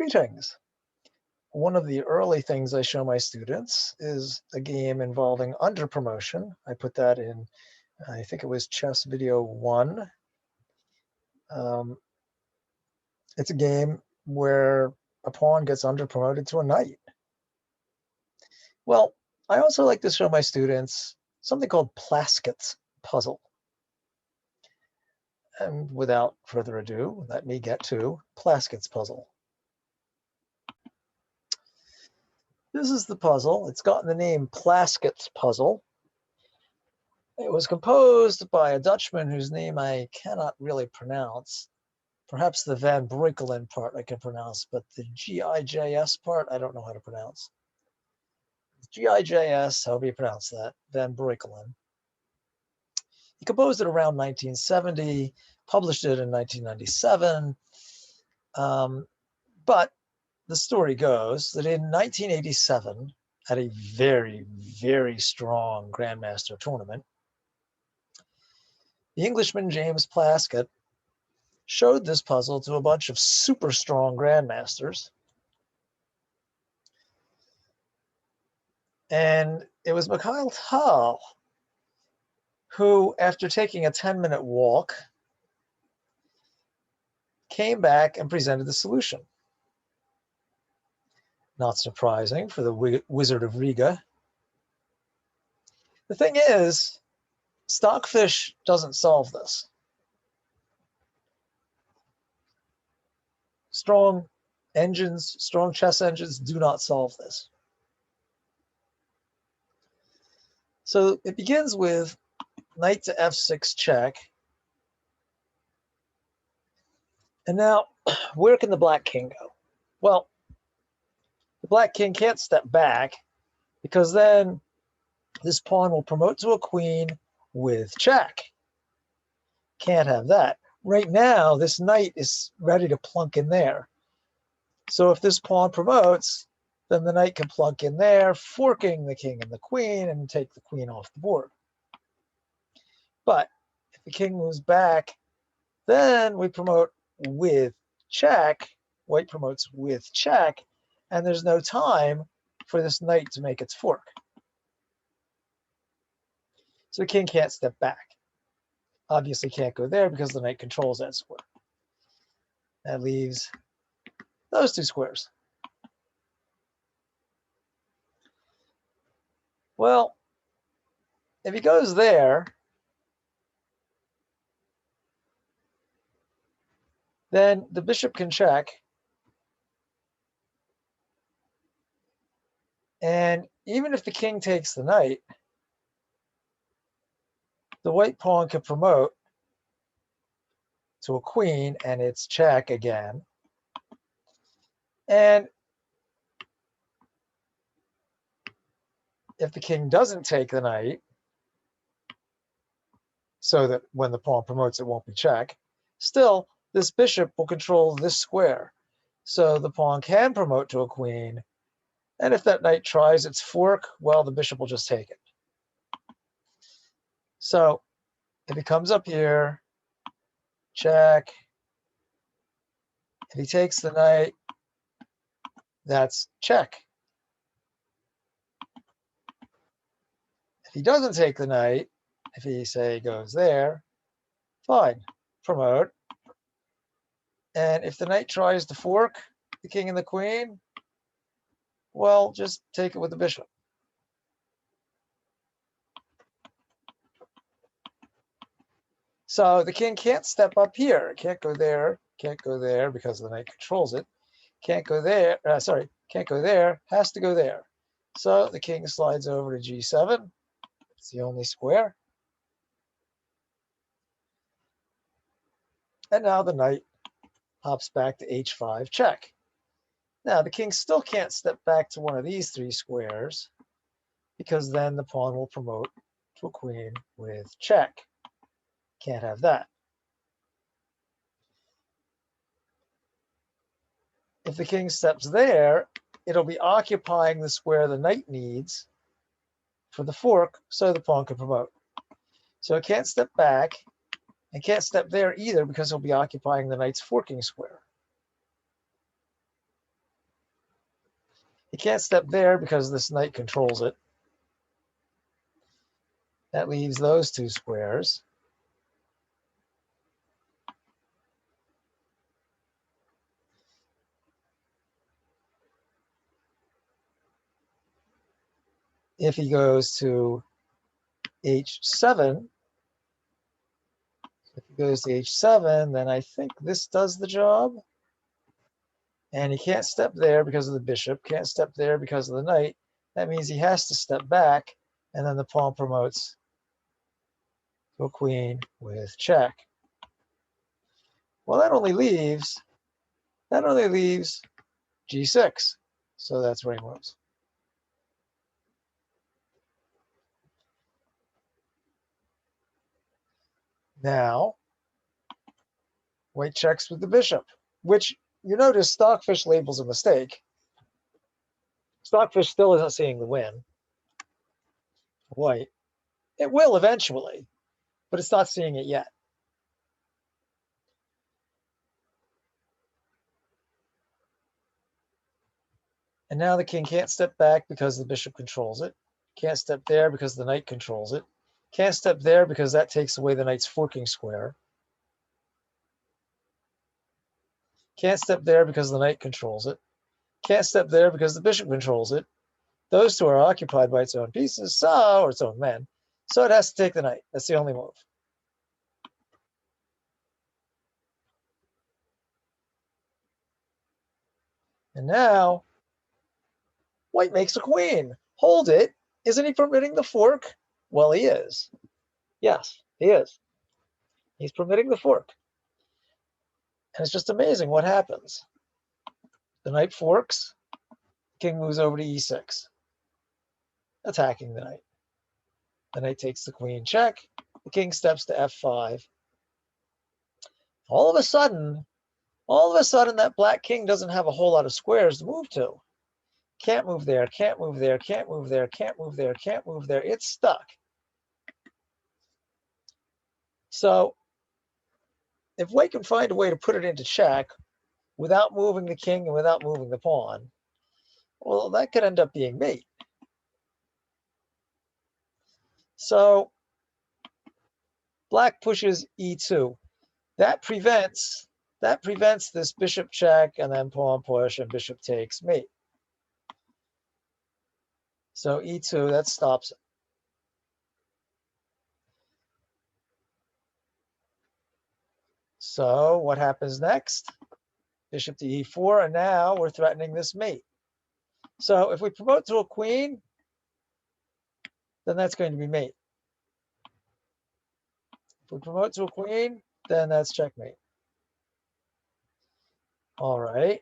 Greetings. One of the early things I show my students is a game involving under promotion. I put that in, I think it was chess video 1. It's a game where a pawn gets under promoted to a knight. Well, I also like to show my students something called Plaskett's puzzle. And without further ado, let me get to Plaskett's puzzle. This is the puzzle. It's gotten the name Plaskett's puzzle. It was composed by a Dutchman whose name I cannot really pronounce. Perhaps the Van Breukelen part I can pronounce, but the Gijs part I don't know how to pronounce. Gijs, however you pronounce that, Van Breukelen. He composed it around 1970, published it in 1997. But the story goes that in 1987, at a very, very strong Grandmaster tournament, the Englishman James Plaskett showed this puzzle to a bunch of super strong Grandmasters. And it was Mikhail Tal who, after taking a 10-minute walk, came back and presented the solution. Not surprising for the Wizard of Riga. The thing is, Stockfish doesn't solve this. Strong engines, strong chess engines do not solve this. So it begins with knight to f6 check. And now, where can the black king go? Well, the black king can't step back because then this pawn will promote to a queen with check. Can't have that. Right now, this knight is ready to plunk in there. So if this pawn promotes, then the knight can plunk in there, forking the king and the queen and take the queen off the board. But if the king moves back, then we promote with check. White promotes with check, and there's no time for this knight to make its fork. So the king can't step back. Obviously can't go there because the knight controls that square. That leaves those two squares. Well, if he goes there, then the bishop can check. And even if the king takes the knight, the white pawn can promote to a queen, and it's check again. And if the king doesn't take the knight, so that when the pawn promotes, it won't be check, still, this bishop will control this square. So the pawn can promote to a queen, and if that knight tries its fork, well, the bishop will just take it. So if he comes up here, check. If he takes the knight, that's check. If he doesn't take the knight, if he, say, goes there, fine, promote. And if the knight tries to fork the king and the queen, well, just take it with the bishop. So the king can't step up here, can't go there because the knight controls it. Can't go there, can't go there, has to go there. So the king slides over to g7. It's the only square. And now the knight hops back to h5 check. Now the king still can't step back to one of these three squares because then the pawn will promote to a queen with check. Can't have that. If the king steps there, it'll be occupying the square the knight needs for the fork so the pawn can promote. So it can't step back and can't step there either because it'll be occupying the knight's forking square. He can't step there because this knight controls it. That leaves those two squares. If he goes to h7, if he goes to h7, then I think this does the job. And he can't step there because of the bishop, can't step there because of the knight. That means he has to step back, and then the pawn promotes to a queen with check. Well, that only leaves g6. So that's where he moves. Now, white checks with the bishop, which you notice Stockfish labels a mistake. Stockfish still isn't seeing the win. White. It will eventually, but it's not seeing it yet. And now the king can't step back because the bishop controls it. Can't step there because the knight controls it. Can't step there because that takes away the knight's forking square. Can't step there because the knight controls it. Can't step there because the bishop controls it. Those two are occupied by its own pieces, or its own men. So it has to take the knight. That's the only move. And now, white makes a queen. Hold it. Isn't he permitting the fork? Well, he is. Yes, he is. He's permitting the fork. And it's just amazing what happens. The knight forks. King moves over to e6, attacking the knight. The knight takes the queen check. The king steps to f5. All of a sudden, that black king doesn't have a whole lot of squares to move to. Can't move there, can't move there, can't move there, can't move there, can't move there. It's stuck. So if white can find a way to put it into check without moving the king and without moving the pawn, well, that could end up being mate. So black pushes e2. That prevents this bishop check and then pawn push and bishop takes mate. So e2, that stops it. So what happens next? Bishop to e4, and now we're threatening this mate. So if we promote to a queen, then that's going to be mate. If we promote to a queen, then that's checkmate. All right.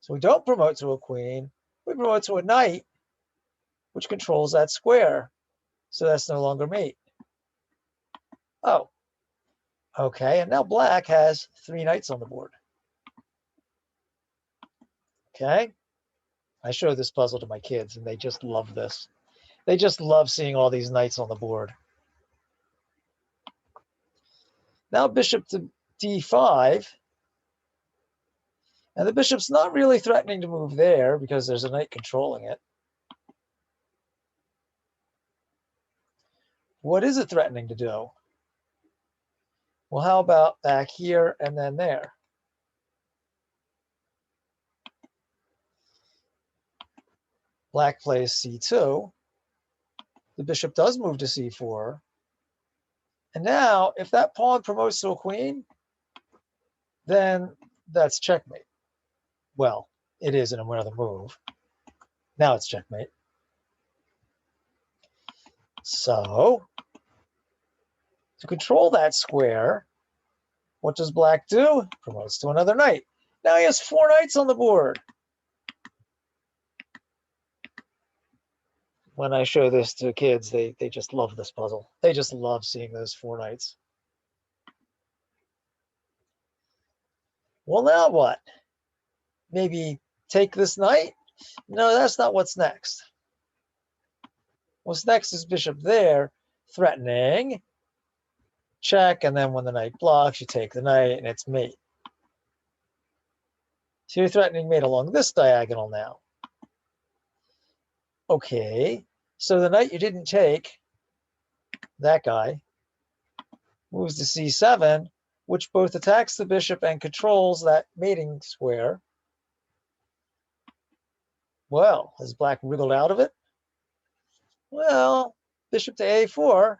So we don't promote to a queen. We promote to a knight, which controls that square. So that's no longer mate. Oh, okay. And now black has 3 knights on the board. Okay. I show this puzzle to my kids, and they just love this. They just love seeing all these knights on the board. Now bishop to d5. And the bishop's not really threatening to move there because there's a knight controlling it. What is it threatening to do? Well, how about back here and then there? Black plays c2. The bishop does move to c4. And now, if that pawn promotes to a queen, then that's checkmate. Well, it is in another move. Now it's checkmate. So, to control that square, what does black do? Promotes to another knight. Now he has 4 knights on the board. When I show this to kids, they just love this puzzle. They just love seeing those 4 knights. Well, now what? Maybe take this knight? No, that's not what's next. What's next is bishop there, threatening, check, and then when the knight blocks, you take the knight, and it's mate. So you're threatening mate along this diagonal now. Okay, so the knight you didn't take, that guy, moves to c7, which both attacks the bishop and controls that mating square. Well, has black wriggled out of it? Well, bishop to a4,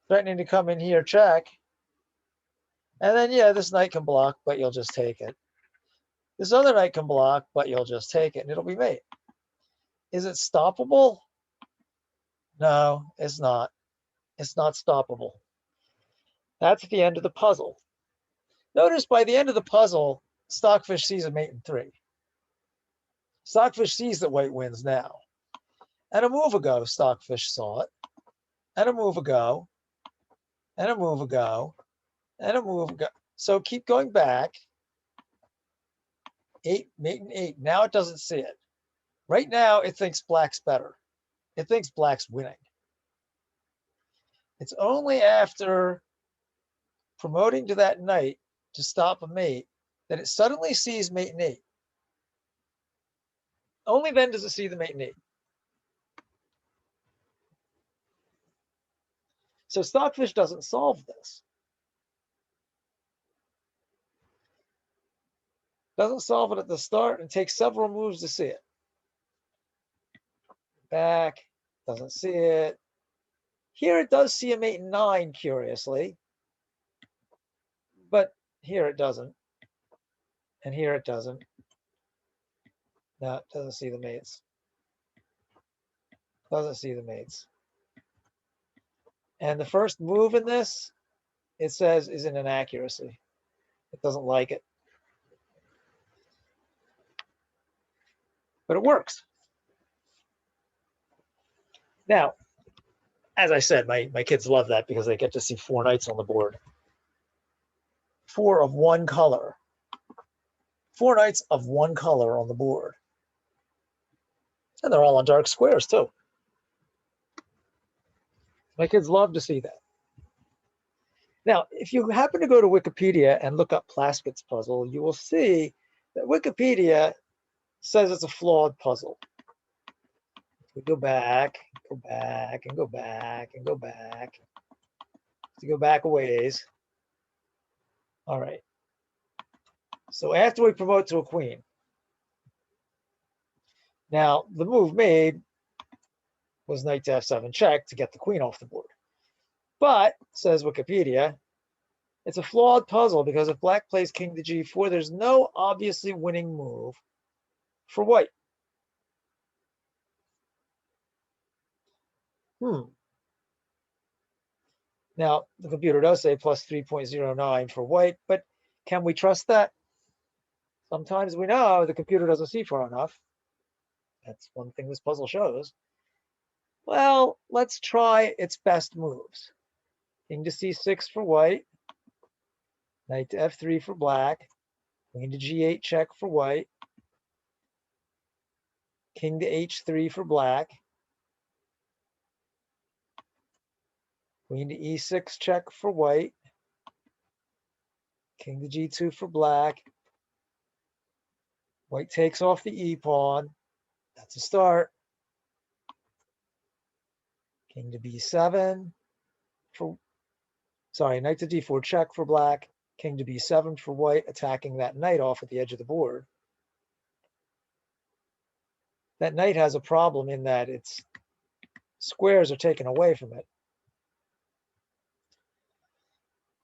threatening to come in here, check. And then, yeah, this knight can block, but you'll just take it. This other knight can block, but you'll just take it, and it'll be mate. Is it stoppable? No, it's not. It's not stoppable. That's the end of the puzzle. Notice by the end of the puzzle, Stockfish sees a mate in 3. Stockfish sees that white wins now. And a move ago, Stockfish saw it. And a move ago. And a move ago. And a move ago. So keep going back. 8, mate in 8. Now it doesn't see it. Right now, it thinks black's better. It thinks black's winning. It's only after promoting to that knight to stop a mate that it suddenly sees mate in 8. Only then does it see the mate in 8. So Stockfish doesn't solve this. Doesn't solve it at the start and takes several moves to see it. Back, doesn't see it. Here it does see a mate in 9, curiously. But here it doesn't. And here it doesn't. No, it doesn't see the mates. Doesn't see the mates. And the first move in this, it says, is an inaccuracy. It doesn't like it. But it works. Now, as I said, my kids love that because they get to see 4 knights on the board. 4 of one color. 4 knights of one color on the board. And they're all on dark squares, too. My kids love to see that. Now, if you happen to go to Wikipedia and look up Plaskett's puzzle, you will see that Wikipedia says it's a flawed puzzle. We go back, and go back, and go back, and go back. To go back a ways. All right. So after we promote to a queen, now the move made was knight to f7 check to get the queen off the board. But, says Wikipedia, it's a flawed puzzle because if black plays king to g4, there's no obviously winning move for white. Now, the computer does say plus 3.09 for white, but can we trust that? Sometimes we know the computer doesn't see far enough. That's one thing this puzzle shows. Well, let's try its best moves. King to c6 for white. Knight to f3 for black. Queen to g8 check for white. King to h3 for black. Queen to e6 check for white. King to g2 for black. White takes off the e-pawn. That's a start. King to b7 for, sorry, knight to d4 check for black. King to b7 for white, attacking that knight off at the edge of the board. That knight has a problem in that its squares are taken away from it.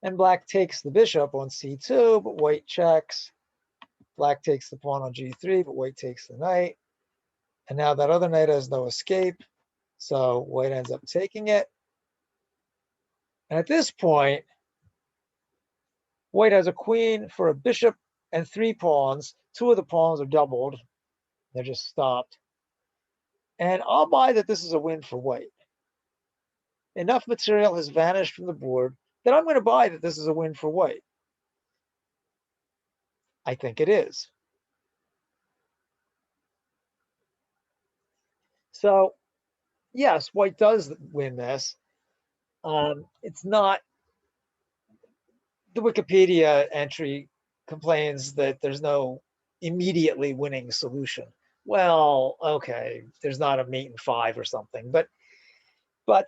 And black takes the bishop on c2, but white checks. Black takes the pawn on g3, but white takes the knight. And now that other knight has no escape, so white ends up taking it. And at this point, white has a queen for a bishop and 3 pawns. 2 of the pawns are doubled. They're just stopped. And I'll buy that this is a win for white. Enough material has vanished from the board that I'm going to buy that this is a win for white. I think it is. So, yes, white does win this. It's not, the Wikipedia entry complains that there's no immediately winning solution. well, okay, there's not a mate in 5 or something, but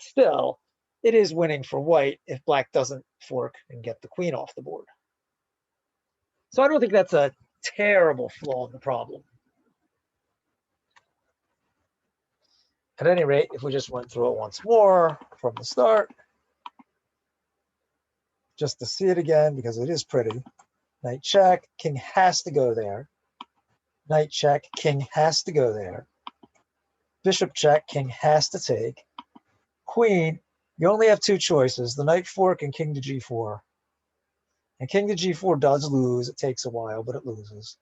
still, it is winning for white if black doesn't fork and get the queen off the board. So I don't think that's a terrible flaw in the problem. At any rate, if we just went through it once more from the start, just to see it again because it is pretty. Knight check, king has to go there. Knight check, king has to go there. Bishop check, king has to take. Queen, you only have 2 choices, the knight fork and king to g4. And king to g4 does lose. It takes a while, but it loses.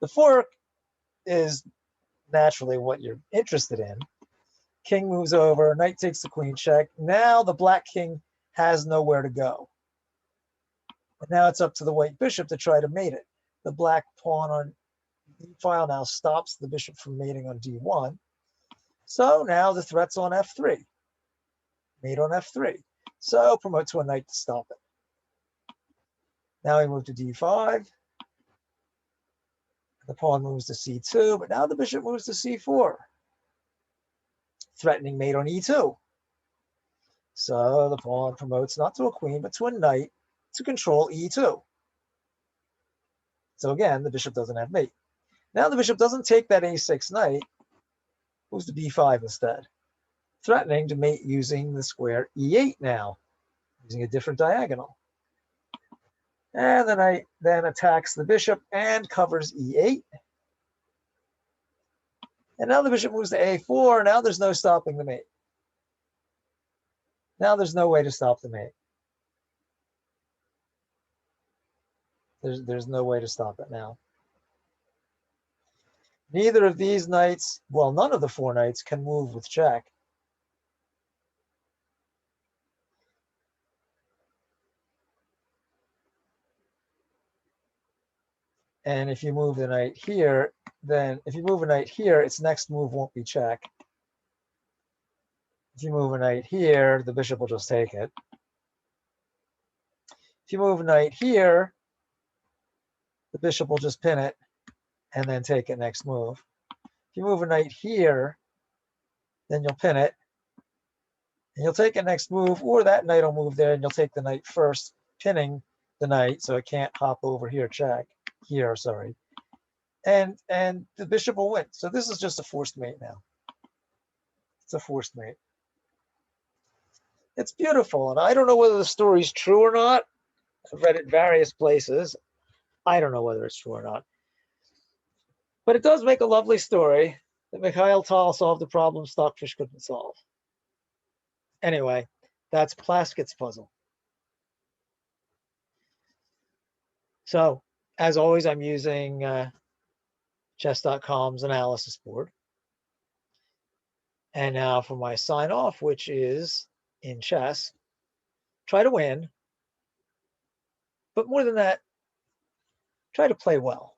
The fork is naturally what you're interested in. King moves over, knight takes the queen check. Now the black king has nowhere to go. And now it's up to the white bishop to try to mate it. The black pawn on d file now stops the bishop from mating on d1. So now the threat's on f3. Mate on f3. So promote to a knight to stop it. Now we move to d5. The pawn moves to c2, but now the bishop moves to c4. Threatening mate on e2. So the pawn promotes not to a queen, but to a knight to control e2. So again, the bishop doesn't have mate. Now the bishop doesn't take that a6 knight, moves to b5 instead. Threatening to mate using the square e8 now, using a different diagonal. And the knight then attacks the bishop and covers e8. And now the bishop moves to a4. Now there's no stopping the mate. Now there's no way to stop the mate. There's no way to stop it now. Neither of these knights, well, none of the 4 knights can move with check. And if you move the knight here, then if you move a knight here, its next move won't be check. If you move a knight here, the bishop will just take it. If you move a knight here, the bishop will just pin it and then take it next move. If you move a knight here, then you'll pin it and you'll take it next move, or that knight will move there and you'll take the knight first, pinning the knight so it can't hop over here, check. Here, sorry. And the bishop will win. So this is just a forced mate now. It's a forced mate. It's beautiful, and I don't know whether the story's true or not. I've read it various places. I don't know whether it's true or not. But it does make a lovely story that Mikhail Tal solved a problem Stockfish couldn't solve. Anyway, that's Plaskett's puzzle. So, as always, I'm using chess.com's analysis board. And now for my sign off, which is in chess, try to win. But more than that, try to play well.